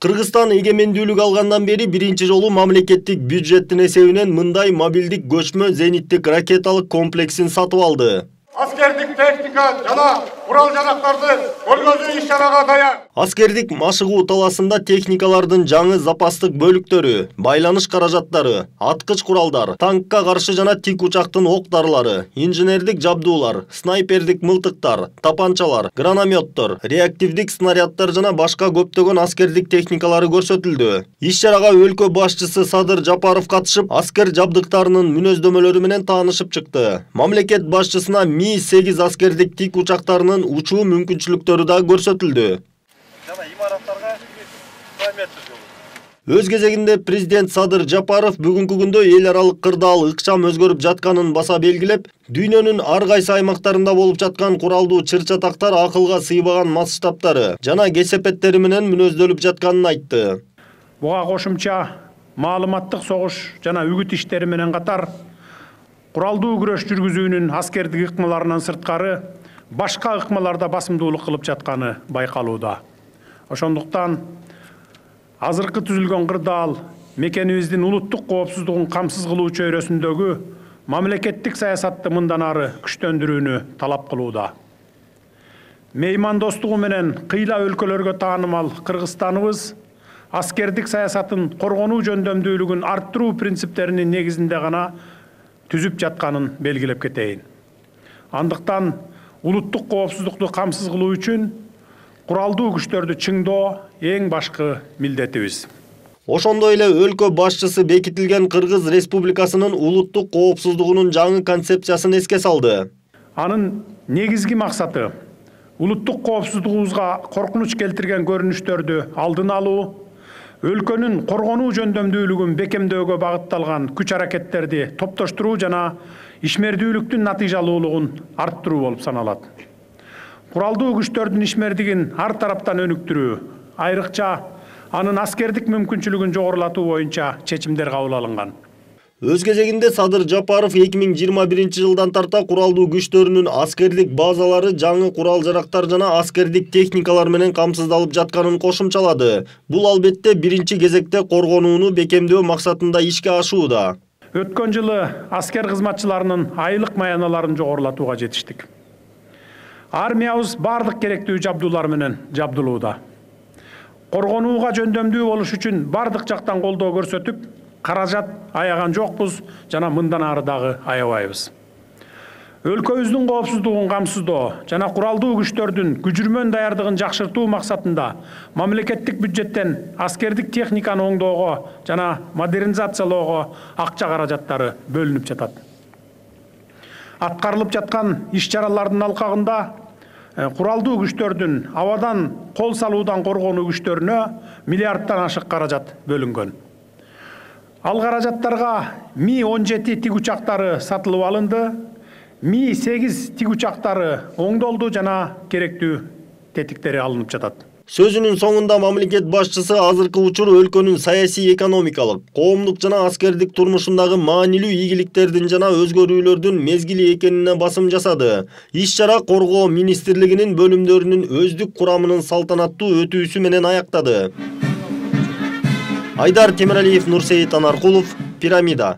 Кыргызстан эгемендүүлүк алгандан бери биринчи жолу мамлекеттик бюджеттин эсебинен мындай мобилдик көчмө зениттик ракеталык комплексин сатып алды. Аскердик техника жана курал-жарактарды көргөзүү иш-чарага даяр. Аскердик машыгуу таласында техникалардын жаңы запастык бөлүктөрү, байланыш каражаттары, аткыч куралдар, танкка каршы жана тик учактын ок дарылары, инженердик жабдуулар, снайпердик мылтыктар, тапанчалар, гранаметтор, реактивдик снаряддар жана башка көптөгөн аскердик техникалары көрсөтүлдү. Иш-чарага өлкө башчысы Садыр Жапаров катышып, аскер жабдыктарынын мүнөздөмөлөрү менен таанышып чыкты. Мамлекет башчысына Mi-8 аскердик тик учактарынын учуу мүмкүнчүлүктөрү да көрсөтүлдү. Өз кезегинде президент Садыр Жапаров бүгүнкү күндө эл аралык кырдаал ыкчам өзгөрүп жатканын баса белгилеп, дүйнөнүн ар кайсы аймактарында болуп жаткан куралдуу чыр-чатактар акылга сыйбаган масштабтары жана кесепеттери менен мүнөздөлүп жатканын айтты. Буга кошумча маалыматтык согуш жана үгүт иштери менен катар куралдуу күрөш жүргүзүүнүн аскердик ыкмаларынан сырткары башка ыкмаларда басымдуулук кылып жатканы байкалууда. Ошондуктан азыркы түзүлгөн кырдаал мекенибиздин улуттук коопсуздугун камсыз кылуу чөйрөсүндөгү мамлекеттик саясатты мындан ары күчтөндүрүүнү талап кылууда. Меймандостугу менен кыйла өлкөлөргө таанымал Кыргызстаныбыз аскердик саясатын коргонуу жөндөмдүүлүгүн арттыруу принциптеринин негизинде гана түзүп жатканын белгилеп кетейин. Андыктан улуттук коопсуздукту камсыз кылуу үчүн куралдуу күчтөрдү чыңдоо эң башкы милдетибиз. Ошондой эле өлкө башчысы бекитилген Кыргыз Республикасынын улуттук коопсуздугунун жаңы концепциясын эске салды. Анын негизги максаты улуттук коопсуздугубузга коркунуч келтирген көрүнүштөрдү алдын алуу, өлкөнүн коргонуу жөндөмдүүлүгүн бекемдөөгө багытталган күч аракеттерди топтоштуруу жана ишмердүүлүктүн натыйжалуулугун арттыруу болуп саналат. Куралдуу күчтөрдүн ишмердигин ар тараптан өнүктүрүү, айрыкча анын аскердик мүмкүнчүлүгүн жогорулатуу боюнча чечимдер кабыл алынган. Өз кезегинде Садыр Жапаров 2021 жылдан тарта куралдуу күчтөрүнүн аскердик базалары жаңы курал-жарактар жана аскердик техникалар менен камсыздалып жатканын кошумчалады. Бул албетте биринчи кезекте коргонууну бекемдөө максатында ишке ашууда. Өткөн жылы аскер кызматчыларынын айлык маяналарын жогорулатууга жетиштик. Армиябыз бардык керектүү жабдуулар менен жабдылууда. Коргонууга жөндөмдүү болуш үчүн бардык жактан колдоо көрсөтүп, каражат аяган жокпуз жана мындан ары дагы аябайбыз. Өлкөбүздүн коопсуздугун камсыздоо жана куралдуу күчтөрдүн күжүрмөн даярдыгын жакшыртуу максатында мамлекеттик бюджеттен аскердик техниканы оңдоого жана модернизациялоого акча каражаттары бөлүнүп жатат. Аткарылып жаткан иш-чаралардын алкагында куралдуу күчтөрдүн абадан кол салуудан коргонуу күчтөрүнө миллиарддан ашык каражат бөлүнгөн. Ал каражаттарга Ми-17 тик учактары сатылып алынды, Ми-8 тик учактары оңдолду жана керектүү тетиктери алынып жатат. Сөзүнүн соңунда мамлекет башчысы азыркы учур өлкөнүн саясий экономикалык, коомдук жана аскердик турмушундагы маанилүү ийгиликтердин жана өзгөрүүлөрдүн мезгили экенине басым жасады. Иш-чара Коргоо министрлигинин бөлүмдөрүнүн өздүк курамынын салтанаттуу өтүүсү менен аяктады. Айдар Темиралиев, Нурсейит Анаркулов, Пирамида.